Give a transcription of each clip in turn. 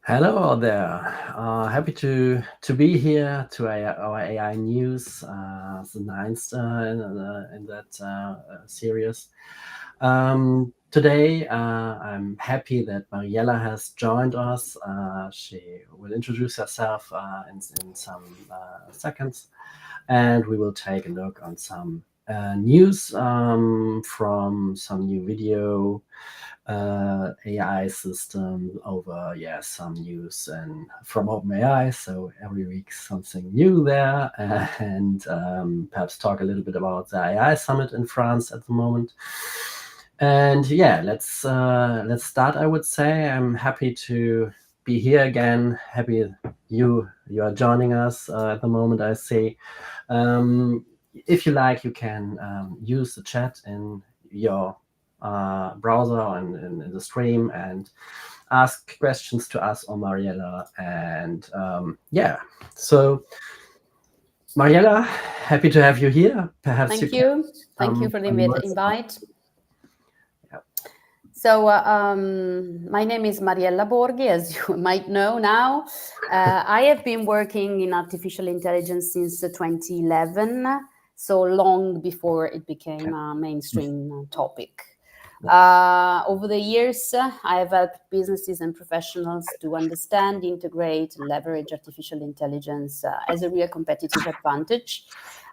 Hello out there. Happy to be here to our AI news, the ninth in that series. Today, I'm happy that Mariella has joined us. She will introduce herself in some seconds, and we will take a look on some news from some new video AI system over some news and from OpenAI. So every week something new there, and perhaps talk a little bit about the AI summit in France at the moment. And let's start. I would say I'm happy to be here again. Happy you are joining us at the moment. I see. If you like, you can use the chat in your browser and in the stream and ask questions to us or Mariella. And so Mariella, happy to have you here. Perhaps Thank you. Thank you for the invite. Yeah. So my name is Mariella Borghi, as you might know now. I have been working in artificial intelligence since 2011, so long before it became a mainstream topic. Over the years, I have helped businesses and professionals to understand, integrate, and leverage artificial intelligence as a real competitive advantage.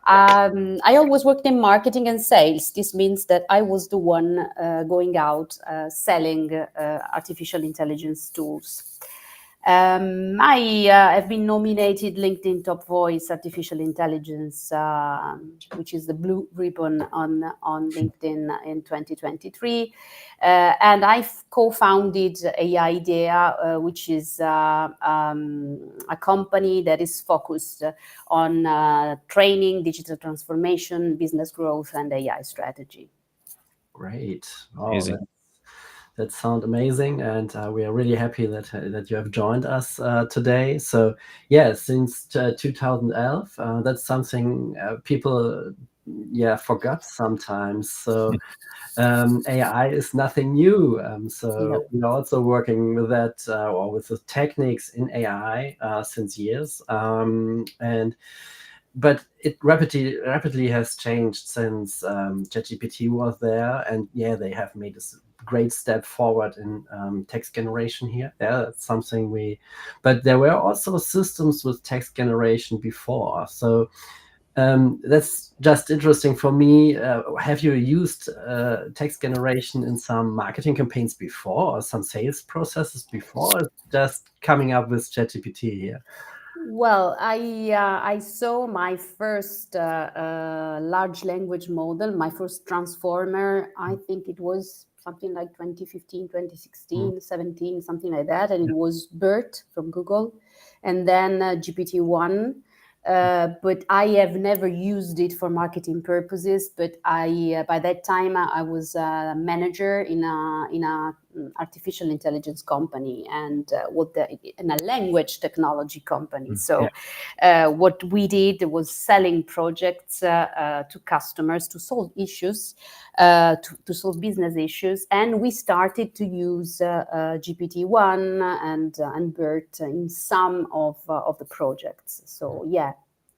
I always worked in marketing and sales. This means that I was the one going out selling artificial intelligence tools. I have been nominated LinkedIn Top Voice Artificial Intelligence, which is the blue ribbon on LinkedIn in 2023. And I've co-founded AI Idea, which is a company that is focused on training, digital transformation, business growth, and AI strategy. Great. Amazing. That sounds amazing, and we are really happy that you have joined us today. So, since 2011, that's something people forgot sometimes. So, AI is nothing new. So we're also working with that or with the techniques in AI since years, but it rapidly has changed since ChatGPT was there, and they have made this great step forward in text generation here. That's something but there were also systems with text generation before. So that's just interesting for me. Have you used text generation in some marketing campaigns before or some sales processes before? Or just coming up with ChatGPT here? Well, I saw my first large language model, my first transformer. I think it was something like 2015, 2016, 17, something like that. And it was BERT from Google, and then GPT-1. But I have never used it for marketing purposes. But by that time I was a manager in a artificial intelligence company and in a language technology company. So what we did was selling projects to customers to solve issues, to solve business issues, and we started to use GPT-1 and BERT in some of the projects. So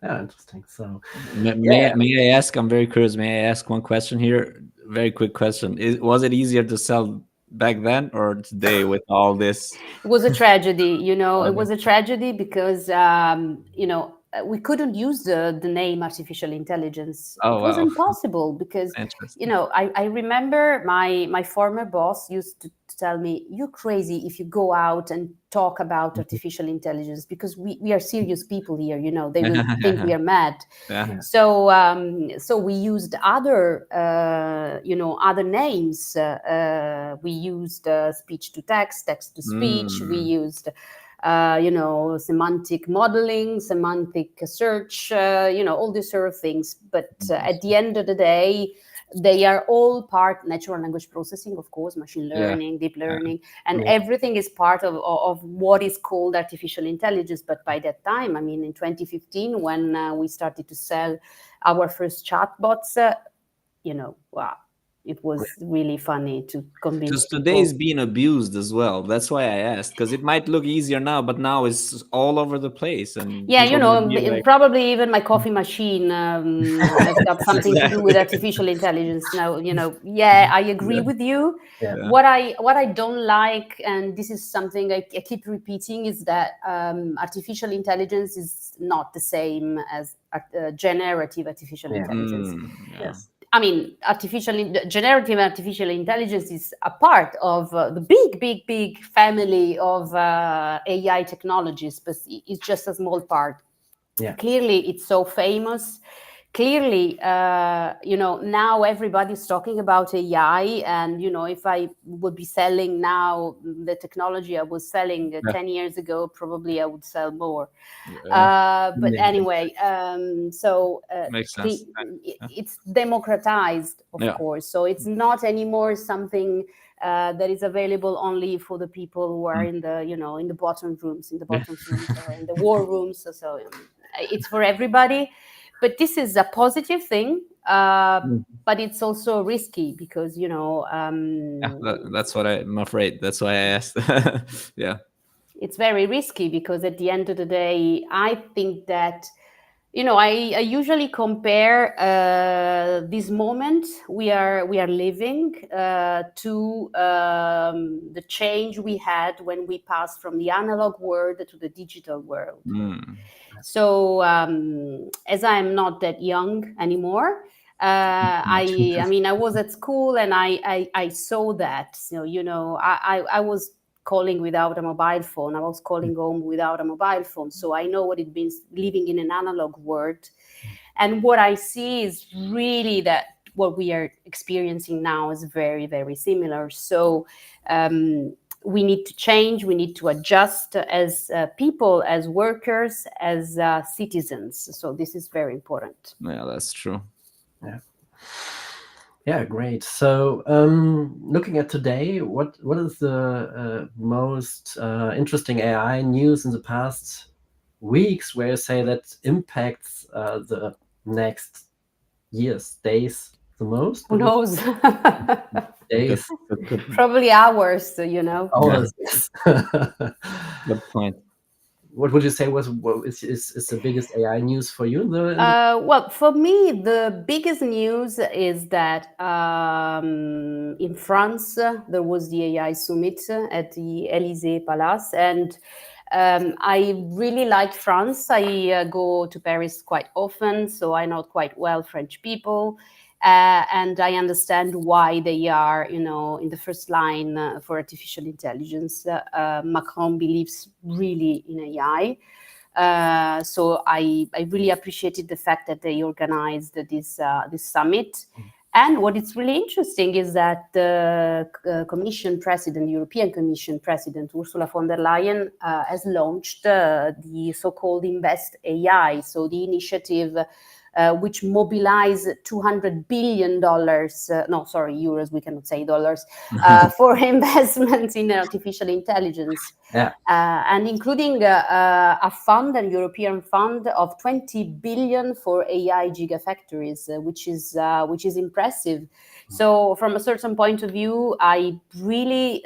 interesting. So may I ask? I'm very curious. May I ask one question here? Very quick question. Was it easier to sell back then or today with all this? It was a tragedy, It was a tragedy because we couldn't use the name artificial intelligence. It was impossible because I remember my former boss used to tell me, "You're crazy if you go out and talk about artificial intelligence because we are serious people here. They will think we are mad." So we used other names. We used speech to text, text to speech. We used semantic modeling, semantic search, all these sort of things. But at the end of the day, they are all part natural language processing, of course, machine learning, deep learning, and everything is part of what is called artificial intelligence. But by that time, in 2015, when we started to sell our first chatbots, it was really funny to convince Because people. today is being abused as well. That's why I asked, because it might look easier now, but now it's all over the place, and Yeah, people gonna be like, probably even my coffee machine has got something to do with Exactly. artificial intelligence now. Yeah, I agree with you. Yeah. What I don't like, and this is something I keep repeating, is that artificial intelligence is not the same as generative artificial Yeah. intelligence. yeah. Yes. I mean, generative artificial intelligence is a part of the big family of AI technologies, but it's just a small part. Yeah. Clearly, it's so famous. Clearly, now everybody's talking about AI, and if I would be selling now the technology I was selling 10 years ago, probably I would sell more. But Yeah. anyway, so Makes sense. it's democratized, of Yeah. course. So it's not anymore something that is available only for the people who are in the in the bottom rooms, or in the war rooms. So it's for everybody. But this is a positive thing. But it's also risky because That's what I'm afraid. That's why I asked. Yeah. it's very risky because at the end of the day, I think that I usually compare this moment we are living to the change we had when we passed from the analog world to the digital world. So as I am not that young anymore, I mean, I was at school and I saw that. I was calling without a mobile phone. I was calling home without a mobile phone. So I know what it means living in an analog world. And what I see is really that what we are experiencing now is very, very similar. So we need to change, we need to adjust as people, as workers, as citizens. So this is very important. Yeah, that's true. Yeah. Yeah, great. So, looking at today, what is the most interesting AI news in the past weeks where you say that impacts the next years, days the most? Who knows? Days, Probably hours, hours. Good point. What would you say what is the biggest AI news for you? Well, for me, the biggest news is that in France, there was the AI summit at the Élysée Palace. And I really like France. I go to Paris quite often, so I know quite well French people. And I understand why they are, in the first line for artificial intelligence. Macron believes really in AI. So I really appreciated the fact that they organized this summit. And what is really interesting is that the European Commission President, Ursula von der Leyen, has launched the so-called Invest AI, so the initiative which mobilized $200 billion, euros, we cannot say dollars, for investments in artificial intelligence. Yeah. And including a fund, a European fund of 20 billion for AI gigafactories, which is impressive. So from a certain point of view, I really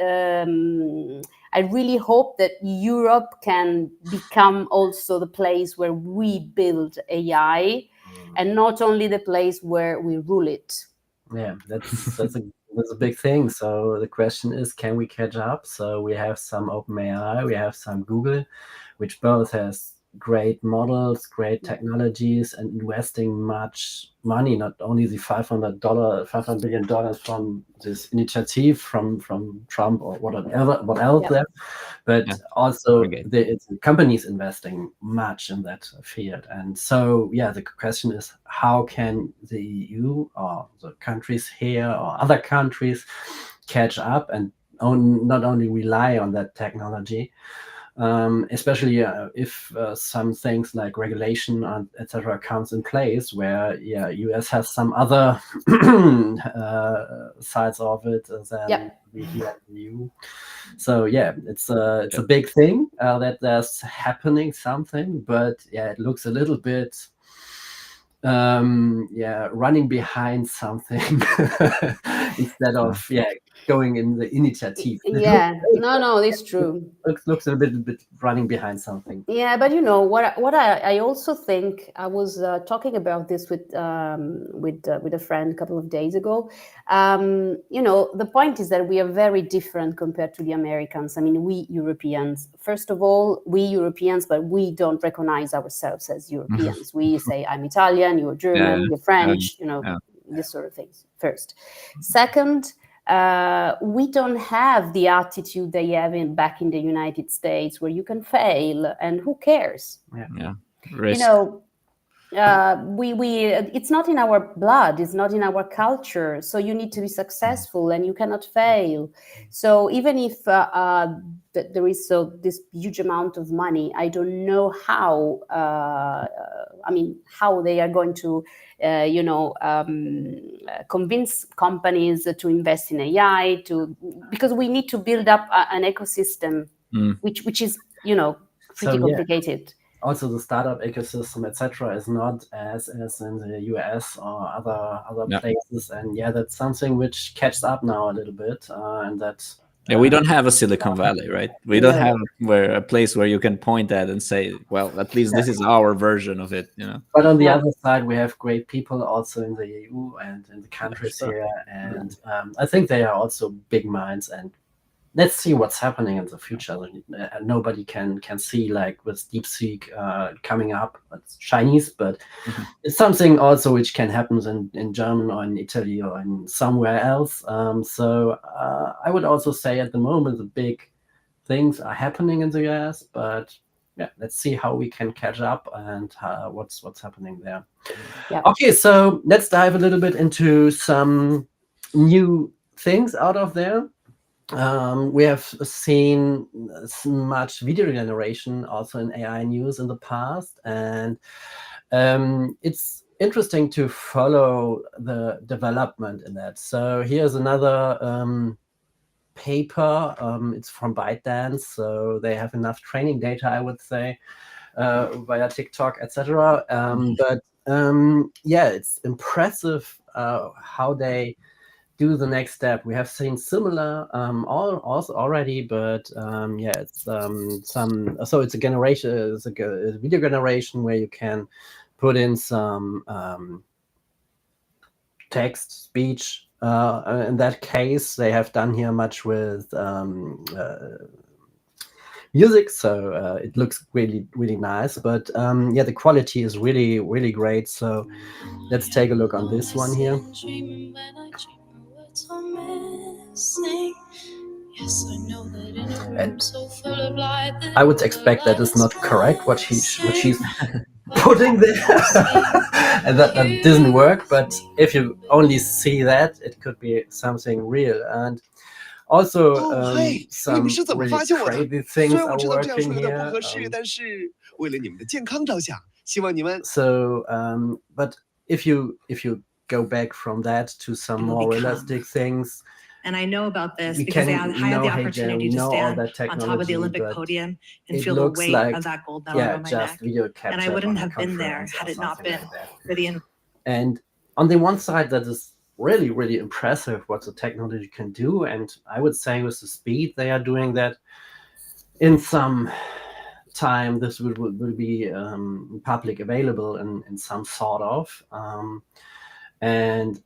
hope that Europe can become also the place where we build AI, and not only the place where we rule it. Yeah, that's a big thing. So the question is, can we catch up? So we have some OpenAI, we have some Google, which both has great models, great technologies, and investing much money. Not only the $500 billion from this initiative from Trump or whatever, what else there, but also it's companies investing much in that field. And so, yeah, the question is, how can the EU or the countries here or other countries catch up and not only rely on that technology, especially if some things like regulation and etc. comes in place, where US has some other sides of it than we here in the EU. So it's a big thing that there's happening something, but it looks a little bit running behind something instead of going in the initiative. Yeah, no, it's true. Looks a bit running behind something. Yeah, but you know what I also think. I was talking about this with a friend a couple of days ago. You know, the point is that we are very different compared to the Americans. I mean, we Europeans, first of all, we Europeans, but we don't recognize ourselves as Europeans. We say, I'm Italian, you're German, you're French, you know, this sort of things first. Second, we don't have the attitude they have back in the United States, where you can fail and who cares? Risk. You know, we it's not in our blood, it's not in our culture. So you need to be successful and you cannot fail. So even if there is this huge amount of money, I don't know how how they are going to convince companies to invest in AI, because we need to build up an ecosystem which is pretty complicated. Also, the startup ecosystem, etc., is not as in the US or other places, and that's something which catches up now a little bit, and that. We don't have a Silicon Valley, right? We don't have a place where you can point at and say, well, at least this is our version of it, you know. But on the other side, we have great people also in the EU and in the countries here, and I think they are also big minds. And let's see what's happening in the future. Nobody can see, like with DeepSeek coming up. It's Chinese, but it's something also which can happen in Germany or in Italy or in somewhere else. So I would also say at the moment the big things are happening in the US, but let's see how we can catch up and what's happening there. Okay, so let's dive a little bit into some new things out of there. We have seen much video generation also in AI news in the past, and it's interesting to follow the development in that. So here's another paper. It's from ByteDance, so they have enough training data, I would say, via TikTok, etc. But it's impressive how they do the next step. We have seen similar also already, but it's so it's a generation, it's a video generation where you can put in some text, speech. In that case, they have done here much with music, so it looks really, really nice. But the quality is really, really great. So let's take a look on this one here. And I would expect that is not correct what she's putting there, and that doesn't work. But if you only see that, it could be something real. And also some really crazy things are working here. So, but if you go back from that to some more realistic things. And I know about this because I had the opportunity to stand on top of the Olympic podium and feel the weight of that gold medal on my neck. And I wouldn't have been there had it not been for the... And on the one side, that is really, really impressive what the technology can do. And I would say with the speed they are doing that, in some time, this will be public available in some sort of. And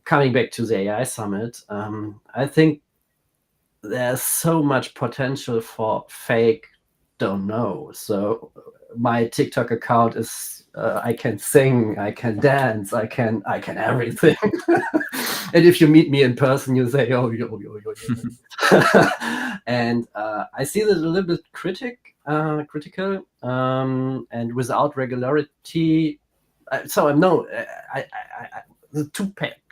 coming back to the AI Summit, I think there's so much potential for fake don't know. So my TikTok account is I can sing, I can dance, I can everything. And if you meet me in person, you say, oh, yo. And I see this a little bit critical, and without regularity. So no, the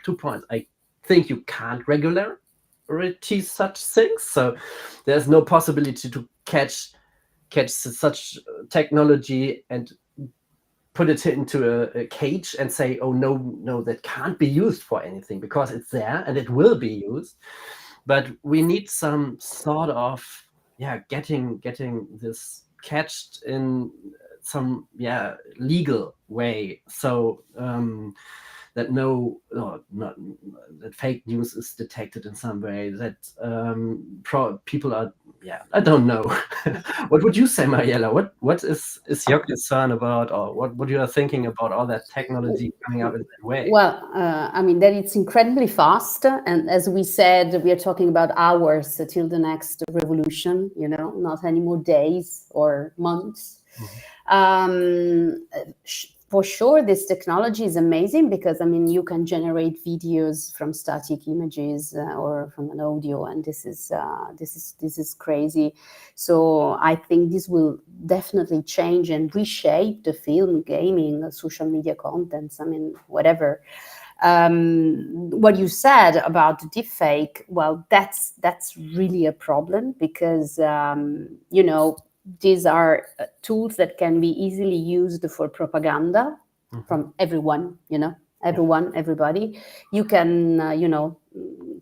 2 points. I think you can't regularity such things. So there's no possibility to catch such technology and put it into a cage and say, oh no, that can't be used for anything, because it's there and it will be used. But we need some sort of getting this catched in some legal way, so that that fake news is detected in some way, that people are, I don't know. What would you say, Mariella? What is your concern about, or what you are thinking about all that technology coming up in that way? Well, I mean, that it's incredibly fast. And as we said, we are talking about hours till the next revolution, not any more days or months. For sure, this technology is amazing because, I mean, you can generate videos from static images or from an audio, and this is crazy. So I think this will definitely change and reshape the film, gaming, social media contents. I mean, whatever. What you said about the deepfake, well, that's really a problem because these are tools that can be easily used for propaganda from everyone, everybody. You can,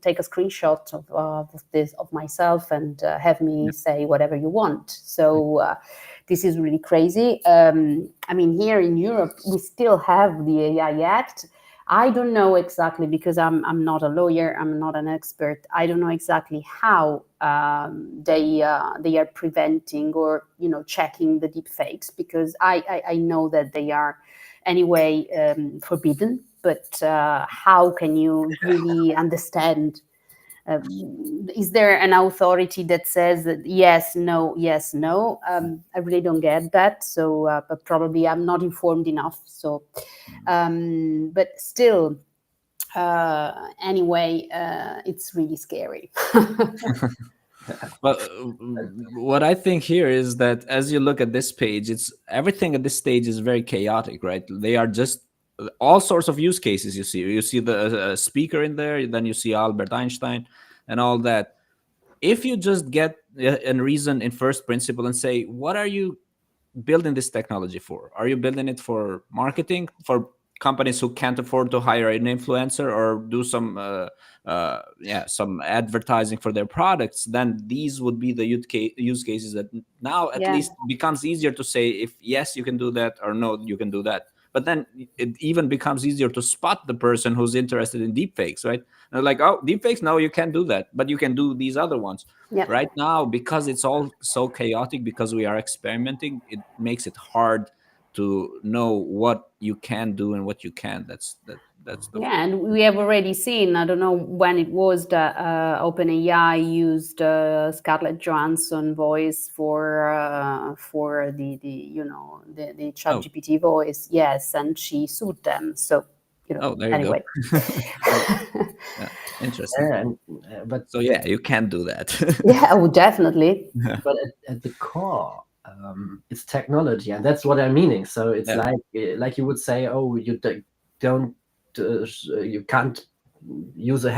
take a screenshot of myself and have me say whatever you want. So this is really crazy. I mean, here in Europe, we still have the AI Act. I don't know exactly, because I'm not a lawyer, I'm not an expert. I don't know exactly how they are preventing or checking the deep fakes, because I know that they are anyway forbidden. But how can you really understand? Is there an authority that says that yes, no, yes, no? I really don't get that. So, but probably I'm not informed enough. So, but still, anyway, it's really scary. Well, what I think here is that as you look at this page, it's everything at this stage is very chaotic, right? They are just all sorts of use cases. You see the speaker in there, then you see Albert Einstein and all that. If you just get a reason in first principle and say, what are you building this technology for? Are you building it for marketing, for companies who can't afford to hire an influencer or do some advertising for their products? Then these would be the use cases that now at least becomes easier to say if yes you can do that or no you can do that. But then it even becomes easier to spot the person who's interested in deepfakes, right? And like, oh, deepfakes, no, you can't do that, but you can do these other ones. Right now, because it's all so chaotic, because we are experimenting, it makes it hard to know what you can do and what you can't. That's the and we have already seen, I don't know when it was, that OpenAI used Scarlett Johansson voice for the ChatGPT voice. Yes, and she sued them. So there anyway. You go. Interesting. But so you can do that. Definitely. But at the core, it's technology, and that's what I'm meaning. So it's like you would say, oh, you don't. You can't use a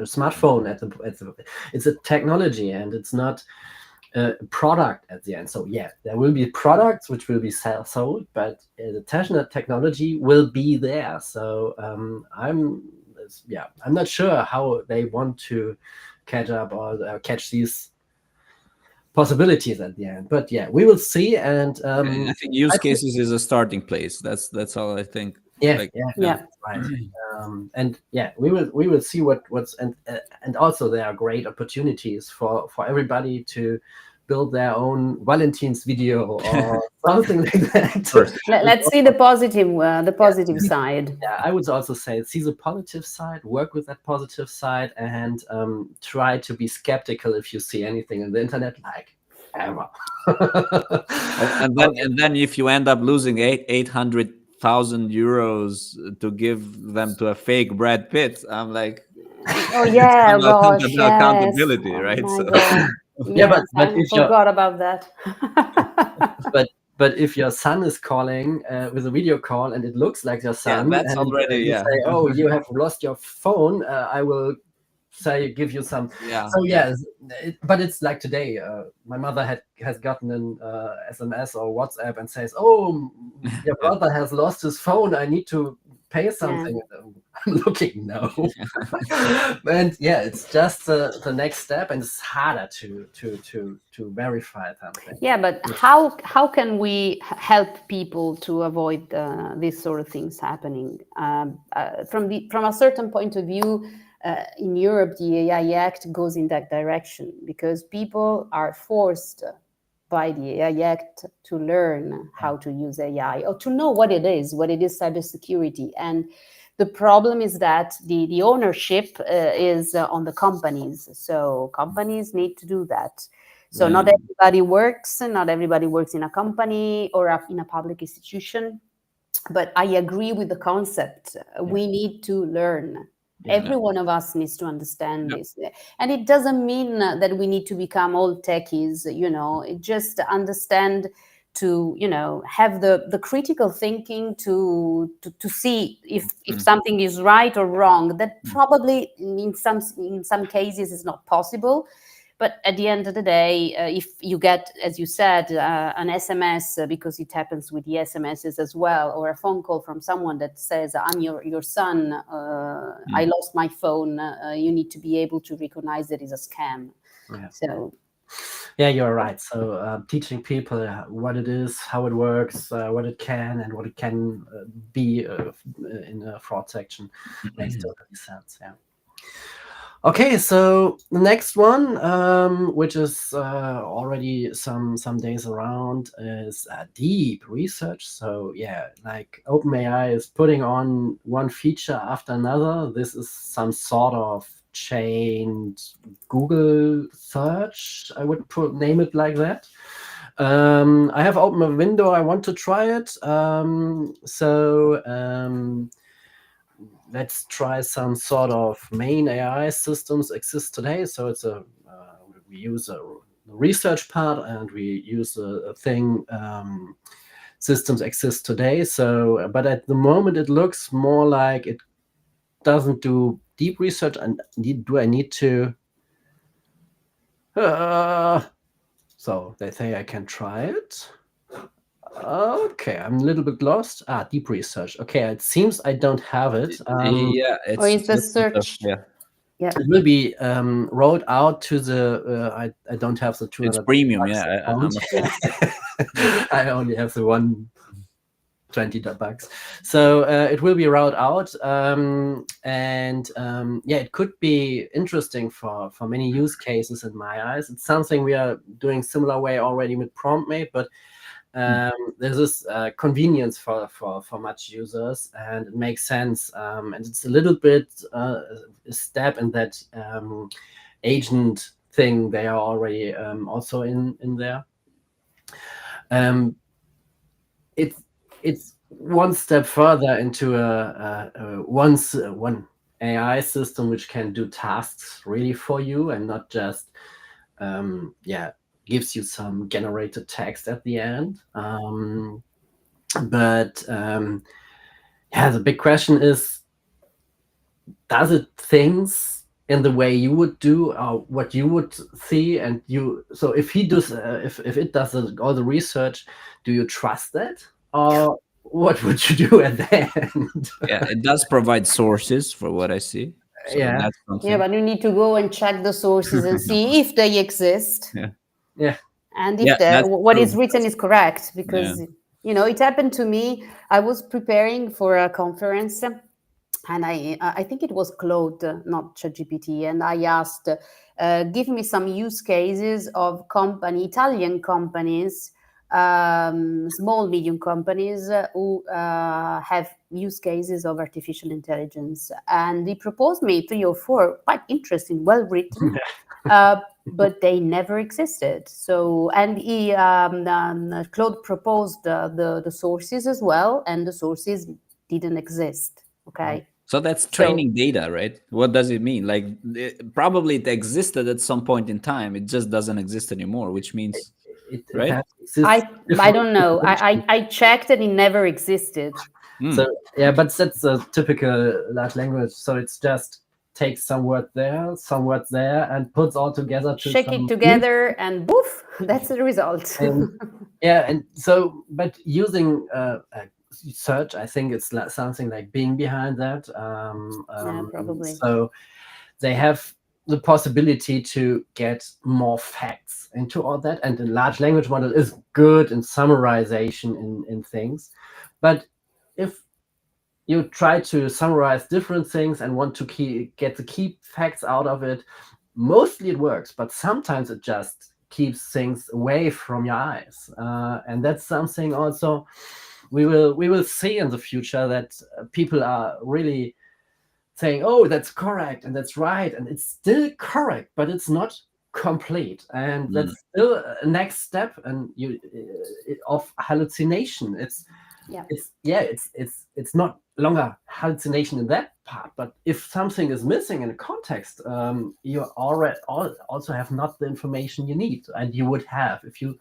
smartphone at the. It's a technology, and it's not a product at the end. So there will be products which will be sold, but the technology will be there. So I'm not sure how they want to catch up or catch these possibilities at the end, but we will see. And I think use cases is a starting place. That's all I think. Right. And we will see what's and also there are great opportunities for everybody to build their own Valentine's video or something like that. Let's see the positive side. I would also say see the positive side, work with that positive side, and try to be skeptical if you see anything on the internet like ever. and then if you end up losing 800,000 euros to give them to a fake Brad Pitt, I'm like, accountability, right? But if I forgot about that. But if your son is calling with a video call and it looks like your son, that's and already you say, "Oh, you have lost your phone," I will give you some. But it's like today. My mother has gotten an SMS or WhatsApp and says, "Oh, your brother has lost his phone. I need to pay something. I'm looking no. And yeah, it's just the next step, and it's harder to verify something. Yeah, but how can we help people to avoid these sort of things happening? From a certain point of view, in Europe, the AI Act goes in that direction because people are forced by the AI Act to learn how to use AI or to know what it is cybersecurity. And the problem is that the ownership is on the companies. So companies need to do that. So not everybody works in a company or in a public institution. But I agree with the concept. We need to learn. Every one of us needs to understand this. And it doesn't mean that we need to become all techies, it just understand to, have the critical thinking to see if something is right or wrong. That probably in some cases is not possible. But at the end of the day, if you get, as you said, an SMS, because it happens with the SMSs as well, or a phone call from someone that says, I'm your son, I lost my phone, you need to be able to recognize that it's a scam. Yeah. So, yeah, you're right. So teaching people what it is, how it works, what it can, and what it can be in a fraud section makes totally sense. Yeah. Okay, so the next one, which is already some days around, is deep research. So yeah, like OpenAI is putting on one feature after another. This is some sort of chained Google search, I would name it like that. I have opened a window. I want to try it. Let's try some sort of main AI systems exist today. So it's we use a research part and we use a thing systems exist today. So, but at the moment it looks more like it doesn't do deep research. And do I need to? So they say I can try it. Okay, I'm a little bit lost. Deep research. Okay, it seems I don't have it. It's or is the just search? It will be rolled out to the. I don't have the 200. It's premium. I only have the $120. So it will be rolled out, and it could be interesting for many use cases in my eyes. It's something we are doing similar way already with PromptMate, but there's this convenience for much users, and it makes sense. And it's a little bit a step in that agent thing. They are already also in there. It's one step further into one AI system which can do tasks really for you and not just gives you some generated text at the end. The big question is, does it things in the way you would do or what you would see? And so if he does, if it does all the research, do you trust that? Or what would you do at the end? It does provide sources for what I see. So that's something. But you need to go and check the sources and see if they exist. And if what is written is correct, because it happened to me. I was preparing for a conference, and I think it was Claude, not ChatGPT, and I asked, give me some use cases of Italian companies, small, medium companies who have use cases of artificial intelligence. And he proposed me 3 or 4 quite interesting, well written, but they never existed. So, and Claude proposed the sources as well, and the sources didn't exist. Okay. So that's training data, right? What does it mean? Like probably it existed at some point in time. It just doesn't exist anymore, which means, right? I don't know. I checked and it never existed. So but that's a typical large language. So it's just takes some word there, and puts all together. Shake it together and poof, that's the result. And so, but using search. I think it's something like Bing behind that. Probably. So they have the possibility to get more facts into all that. And the large language model is good in summarization in things. But if you try to summarize different things and want to get the key facts out of it, mostly it works, but sometimes it just keeps things away from your eyes. And that's something also we will see in the future, that people are really saying, oh, that's correct and that's right, and it's still correct, but it's not complete, and that's still a next step and of hallucination. It's not longer hallucination in that part, but if something is missing in a context, you already also have not the information you need, and you would have if you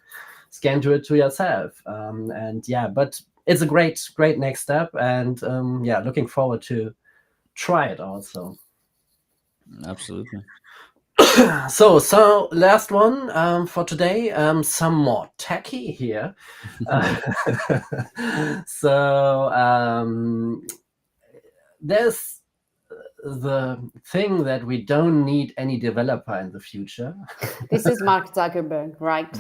scan to it to yourself. But it's a great next step, and looking forward to try it also. Absolutely. So last one for today, some more techie here. There's the thing that we don't need any developer in the future. This is Mark Zuckerberg, right?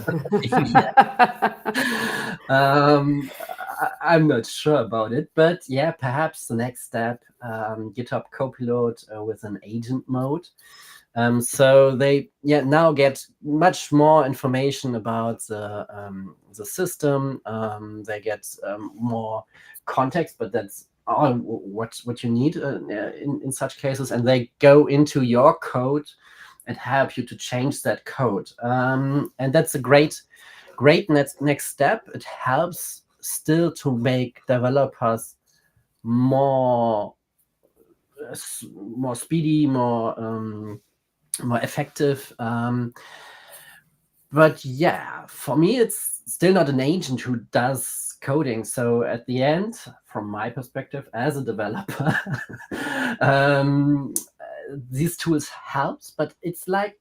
I'm not sure about it, but yeah, perhaps the next step, GitHub Copilot with an agent mode. So they now get much more information about the system. They get more context, but that's all what you need in such cases, and they go into your code and help you to change that code. And that's a great next step. It helps still to make developers more speedy, more effective. But yeah, for me, it's still not an agent who does coding. So at the end, from my perspective as a developer, these tools helps, but it's like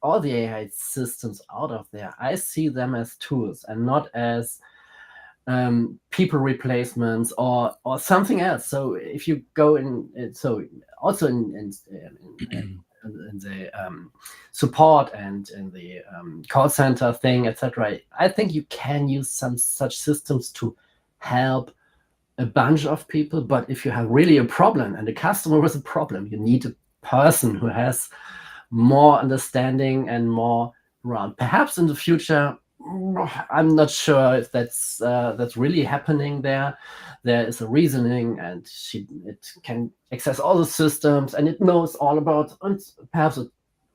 all the AI systems out of there. I see them as tools and not as people replacements or something else. So if you go in, so also in the support and in the call center thing, etc., I think you can use some such systems to help a bunch of people. But if you have really a problem and a customer with a problem, you need a person who has more understanding and more around. Perhaps in the future, I'm not sure if that's really happening there. There is a reasoning, and it can access all the systems, and it knows all about, and perhaps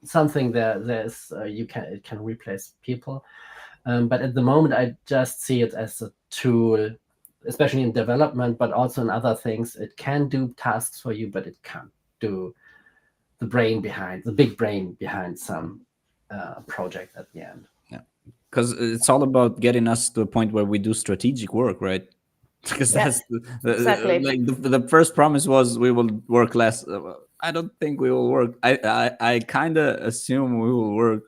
something there's it can replace people. But at the moment, I just see it as a tool, especially in development, but also in other things. It can do tasks for you, but it can't do the big brain behind some project at the end. Because it's all about getting us to a point where we do strategic work, right? Because that's exactly. like the first promise was we will work less. I don't think we will work. I kind of assume we will work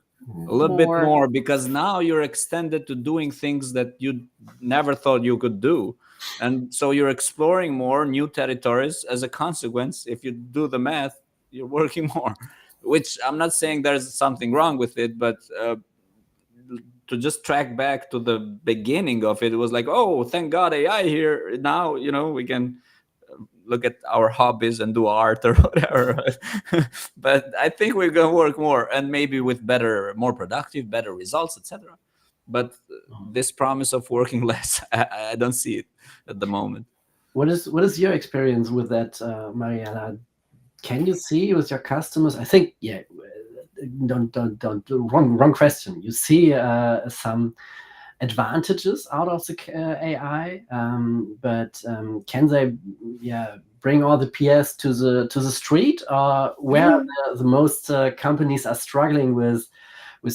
a little bit more, because now you're extended to doing things that you never thought you could do. And so you're exploring more new territories. As a consequence, if you do the math, you're working more, which I'm not saying there's something wrong with it, but to just track back to the beginning of it, it was like, oh, thank God AI here. Now, we can look at our hobbies and do art or whatever. But I think we're going to work more, and maybe with more productive, better results, etc. But this promise of working less, I don't see it at the moment. What is your experience with that, Mariella? Can you see with your customers? I think, don't wrong question. You see some advantages out of the AI, but can they bring all the PS to the street, or where the most companies are struggling with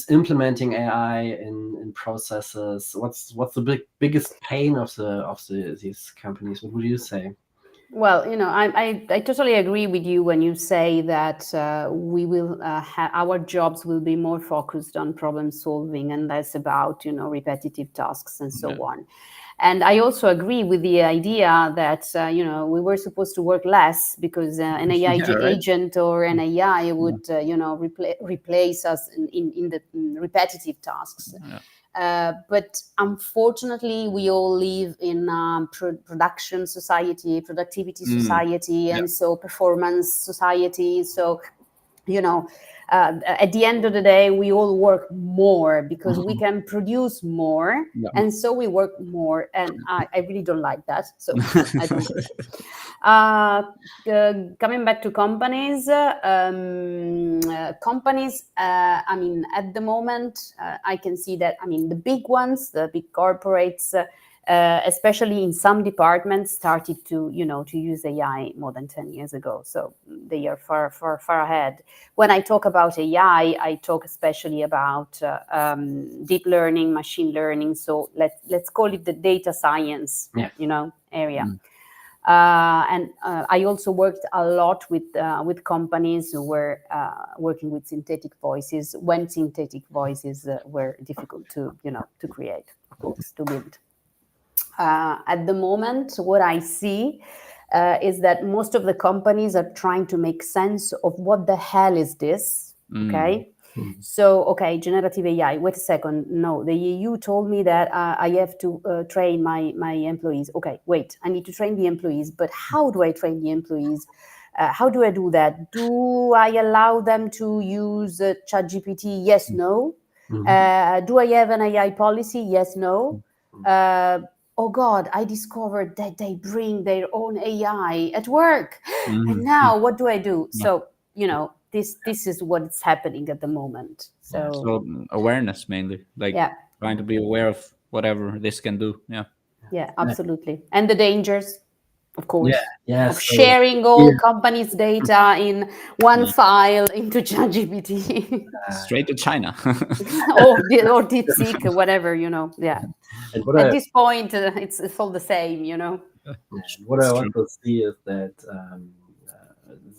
implementing AI in processes? What's the biggest pain of these companies? What would you say? Well, I totally agree with you when you say that we will our jobs will be more focused on problem solving and less about repetitive tasks and so on. And I also agree with the idea that, we were supposed to work less because an AI agent or an AI would, replace us in the repetitive tasks. But unfortunately, we all live in production society, productivity society, and so performance society. So, at the end of the day, we all work more because we can produce more, and so we work more. And I really don't like that. So I don't do that. Coming back to companies, I mean, at the moment, I can see that, I mean, the big ones, the big corporates, especially in some departments, started to use AI more than 10 years ago. So they are far ahead. When I talk about AI, I talk especially about deep learning, machine learning. So let's call it the data science, area. And I also worked a lot with companies who were working with synthetic voices when synthetic voices were difficult to create, of course, to build. At the moment, what I see is that most of the companies are trying to make sense of what the hell is this, okay? So, okay, generative AI, wait a second. No, the EU told me that I have to train my employees. Okay, wait, I need to train the employees, but how do I train the employees? How do I do that? Do I allow them to use ChatGPT? Yes, no. Do I have an AI policy? Yes, no. Oh God, I discovered that they bring their own AI at work. And now what do I do? So, this is what's happening at the moment. So awareness mainly, like trying to be aware of whatever this can do. Yeah, absolutely. And the dangers, of course, of so sharing all companies' data in one file into ChatGPT. Straight to China. or DeepSeek, whatever, And at this point, it's all the same, What I want to see is that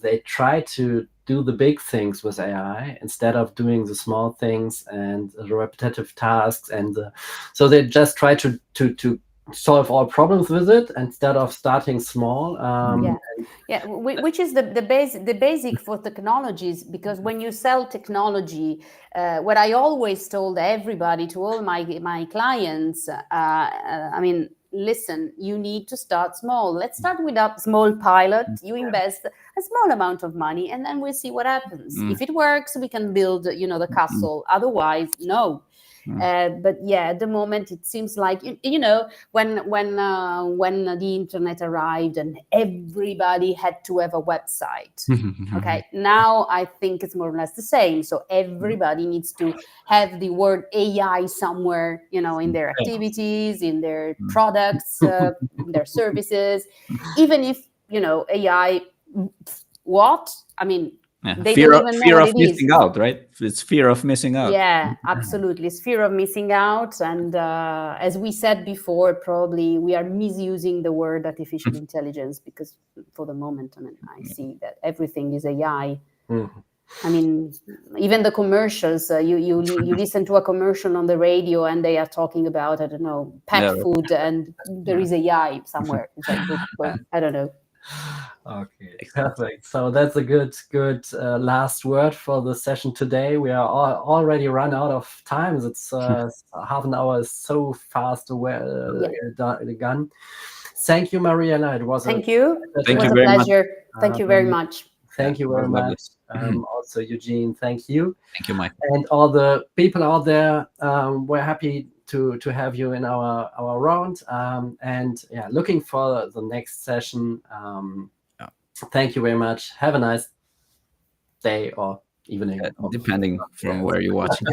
they try to do the big things with AI instead of doing the small things and the repetitive tasks, and so they just try to solve all problems with it instead of starting small. Which is the basic for technologies, because when you sell technology, what I always told everybody, to all my clients, I mean, listen, you need to start small. Let's start with a small pilot. You invest a small amount of money, and then we'll see what happens. If it works, we can build, the castle. Otherwise, no. But at the moment it seems like when the internet arrived and everybody had to have a website. Okay, now I think it's more or less the same. So everybody needs to have the word AI somewhere, in their activities, in their products, in their services. Even if AI, what I mean. They fear don't even know what of missing out, right? It's fear of missing out. Yeah, absolutely. It's fear of missing out. And as we said before, probably we are misusing the word artificial intelligence, because for the moment, I mean, I see that everything is AI. I mean, even the commercials, you listen to a commercial on the radio and they are talking about, I don't know, pet food, and there is AI somewhere. It's like, well, I don't know. Okay, perfect. So that's a good last word for the session today. We are already run out of time. It's half an hour is so fast gone. Thank you, Mariella. It was Thank you. Thank it you was a very pleasure. much. Thank you very much. Thank you very much. Also, Eugene, thank you. Thank you, Mike. And all the people out there, we're happy to have you in our round. And looking for the next session. Thank you very much. Have a nice day or evening. Depending from where you're watching.